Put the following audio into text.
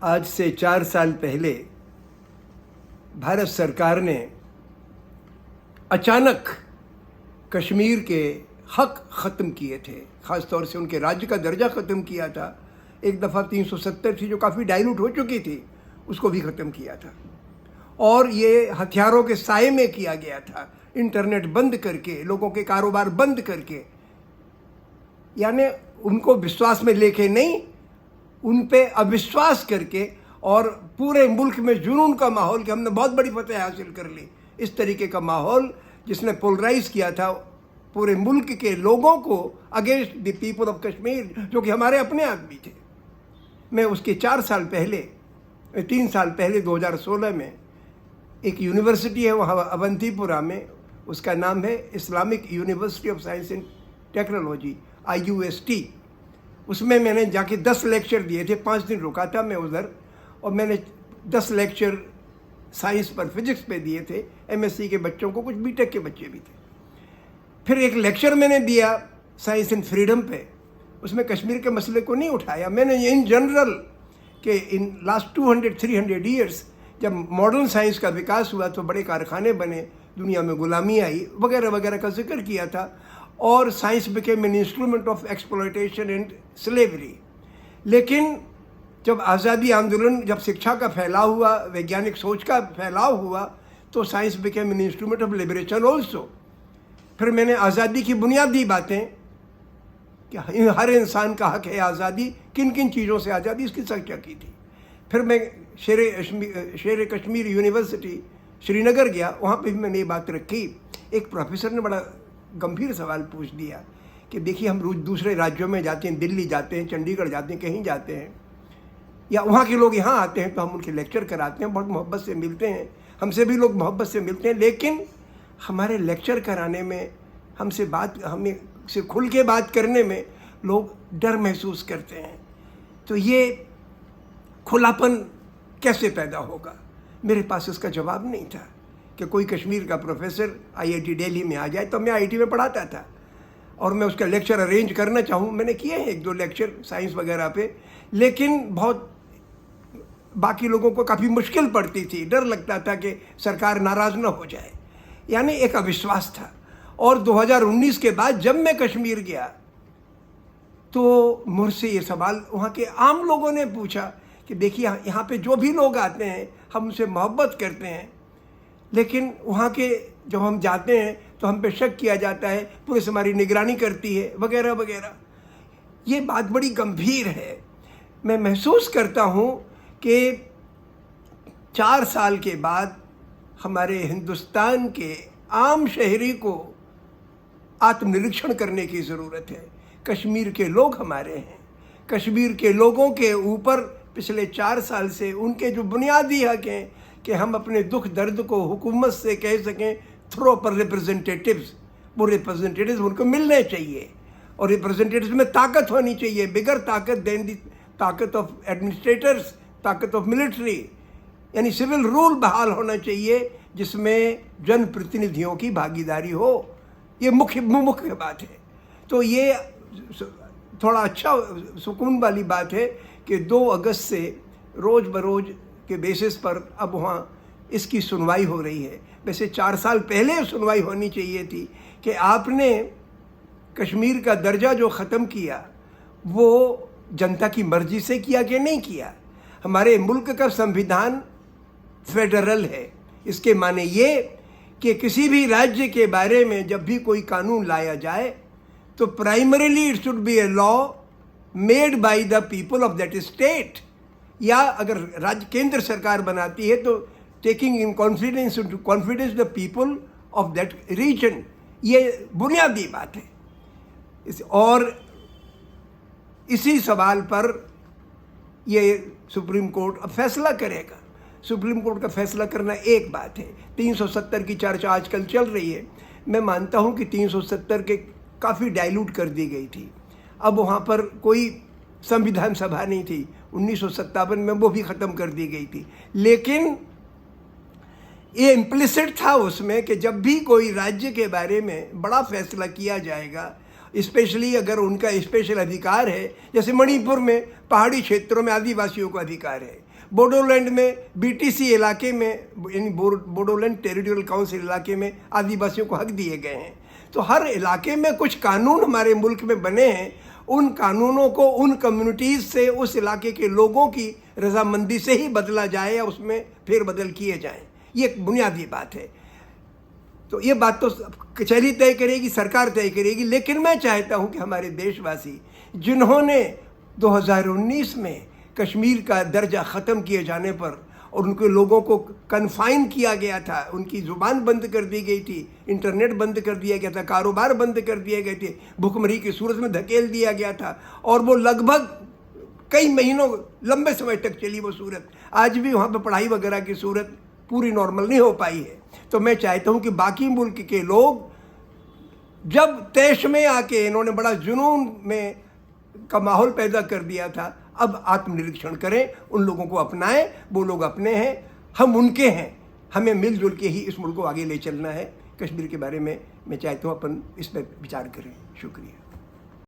आज से 4 साल पहले भारत सरकार ने अचानक कश्मीर के हक ख़त्म किए थे, ख़ास तौर से उनके राज्य का दर्जा ख़त्म किया था। एक दफ़ा 370 थी जो काफ़ी डाइल्यूट हो चुकी थी, उसको भी ख़त्म किया था। और ये हथियारों के साए में किया गया था, इंटरनेट बंद करके, लोगों के कारोबार बंद करके, यानी उनको विश्वास में लेके नहीं, उन पे अविश्वास करके, और पूरे मुल्क में जुनून का माहौल कि हमने बहुत बड़ी फतह हासिल कर ली, इस तरीके का माहौल जिसने पोलराइज किया था पूरे मुल्क के लोगों को against the people of Kashmir, जो कि हमारे अपने आदमी थे। मैं उसके 4 साल पहले, 3 साल पहले 2016 में एक यूनिवर्सिटी है वहाँ अवंतीपुरा में, उसका नाम है Islamic university of science and technology, IUST। उसमें मैंने जाके 10 लेक्चर दिए थे। 5 दिन रुका था मैं उधर, और मैंने 10 लेक्चर साइंस पर, फिजिक्स पे दिए थे। MSc के बच्चों को, कुछ BTech के बच्चे भी थे। फिर एक लेक्चर मैंने दिया साइंस एंड फ्रीडम पे, उसमें कश्मीर के मसले को नहीं उठाया मैंने। इन जनरल कि इन लास्ट 200-300 ईयर्स जब मॉडर्न साइंस का विकास हुआ तो बड़े कारखाने बने, दुनिया में गुलामी आई वगैरह वगैरह का जिक्र किया था, और science became an instrument of exploitation and slavery. लेकिन जब आज़ादी आंदोलन, जब शिक्षा का फैलाव हुआ, वैज्ञानिक सोच का फैलाव हुआ, तो science became an instrument of liberation also. फिर मैंने आज़ादी की बुनियादी बातें कि हर इंसान का हक है आज़ादी, किन किन चीज़ों से आज़ादी, इसकी चर्चा की थी। फिर मैं शेर कश्मीर यूनिवर्सिटी श्रीनगर गया, वहाँ पे भी मैंने ये बात रखी। एक प्रोफेसर ने बड़ा गंभीर सवाल पूछ दिया कि देखिए, हम रोज़ दूसरे राज्यों में जाते हैं, दिल्ली जाते हैं, चंडीगढ़ जाते हैं, कहीं जाते हैं, या वहाँ के लोग यहाँ आते हैं तो हम उनके लेक्चर कराते हैं, बहुत मोहब्बत से मिलते हैं, हमसे भी लोग मोहब्बत से मिलते हैं, लेकिन हमारे लेक्चर कराने में, हमें से खुल के बात करने में लोग डर महसूस करते हैं। तो ये खुलापन कैसे पैदा होगा? मेरे पास इसका जवाब नहीं था कि कोई कश्मीर का प्रोफेसर IIT दिल्ली में आ जाए। तो मैं IIT में पढ़ाता था और मैं उसका लेक्चर अरेंज करना चाहूँ, मैंने किए हैं 1-2 लेक्चर साइंस वगैरह पे, लेकिन बहुत बाकी लोगों को काफ़ी मुश्किल पड़ती थी, डर लगता था कि सरकार नाराज़ ना हो जाए, यानी एक अविश्वास था। और 2019 के बाद जब मैं कश्मीर गया तो मुझसे ये सवाल वहाँ के आम लोगों ने पूछा कि देखिए, यहाँ पे जो भी लोग आते हैं हम उनसे मोहब्बत करते हैं, लेकिन वहाँ के जब हम जाते हैं तो हम पे शक किया जाता है, पुलिस हमारी निगरानी करती है वगैरह वगैरह। ये बात बड़ी गंभीर है। मैं महसूस करता हूँ कि 4 साल के बाद हमारे हिंदुस्तान के आम शहरी को आत्मनिरीक्षण करने की ज़रूरत है। कश्मीर के लोग हमारे हैं, कश्मीर के लोगों के ऊपर पिछले 4 साल से उनके जो बुनियादी हक हैं कि हम अपने दुख दर्द को हुकूमत से कह सकें थ्रू पर रिप्रेजेंटेटिव्स, वो रिप्रेजेंटेटिव्स उनको मिलने चाहिए, और रिप्रेजेंटेटिव्स में ताकत होनी चाहिए, बिगर ताकत देन दी ताकत ऑफ एडमिनिस्ट्रेटर्स, ताकत ऑफ मिलिट्री, यानी सिविल रूल बहाल होना चाहिए जिसमें जनप्रतिनिधियों की भागीदारी हो। ये मुख्य बात है। तो ये थोड़ा अच्छा सुकून वाली बात है कि 2 अगस्त से रोज़ बरोज़ के बेसिस पर अब वहाँ इसकी सुनवाई हो रही है। वैसे 4 साल पहले सुनवाई होनी चाहिए थी कि आपने कश्मीर का दर्जा जो ख़त्म किया वो जनता की मर्ज़ी से किया कि नहीं किया। हमारे मुल्क का संविधान फेडरल है, इसके माने ये कि किसी भी राज्य के बारे में जब भी कोई कानून लाया जाए तो primarily it should be a law made by the people of that state, या अगर राज्य केंद्र सरकार बनाती है तो taking in confidence the people of that region. ये बुनियादी बात है। और इसी सवाल पर ये सुप्रीम कोर्ट अब फैसला करेगा। सुप्रीम कोर्ट का फैसला करना एक बात है। 370 की चर्चा आजकल चल रही है। मैं मानता हूँ कि 370 के काफ़ी डाइल्यूट कर दी गई थी। अब वहाँ पर कोई संविधान सभा नहीं थी, 1957 में वो भी ख़त्म कर दी गई थी। लेकिन ये इम्प्लिसिट था उसमें कि जब भी कोई राज्य के बारे में बड़ा फैसला किया जाएगा स्पेशली अगर उनका स्पेशल अधिकार है, जैसे मणिपुर में पहाड़ी क्षेत्रों में आदिवासियों को अधिकार है, बोडोलैंड में बीटीसी इलाके में यानी बोडोलैंड टेरिटोरियल काउंसिल इलाके में आदिवासियों को हक दिए गए हैं। तो हर इलाके में कुछ कानून हमारे मुल्क में बने हैं, उन कानूनों को उन कम्युनिटीज़ से, उस इलाके के लोगों की रजामंदी से ही बदला जाए या उसमें फेरबदल किए जाएं। ये एक बुनियादी बात है। तो ये बात तो कचहरी तय करेगी, सरकार तय करेगी, लेकिन मैं चाहता हूँ कि हमारे देशवासी जिन्होंने 2019 में कश्मीर का दर्जा ख़त्म किए जाने पर और उनके लोगों को कन्फाइन किया गया था, उनकी ज़ुबान बंद कर दी गई थी, इंटरनेट बंद कर दिया गया था, कारोबार बंद कर दिए गए थे, भुखमरी की सूरत में धकेल दिया गया था, और वो लगभग कई महीनों लंबे समय तक चली वो सूरत। आज भी वहाँ पर पढ़ाई वगैरह की सूरत पूरी नॉर्मल नहीं हो पाई है। तो मैं चाहता हूँ कि बाकी मुल्क के लोग, जब तैश में आके इन्होंने बड़ा जुनून में का माहौल पैदा कर दिया था, अब आत्मनिरीक्षण करें, उन लोगों को अपनाएं। वो लोग अपने हैं, हम उनके हैं, हमें मिलजुल के ही इस मुल्क को आगे ले चलना है। कश्मीर के बारे में मैं चाहता हूँ अपन इस पर विचार करें। शुक्रिया।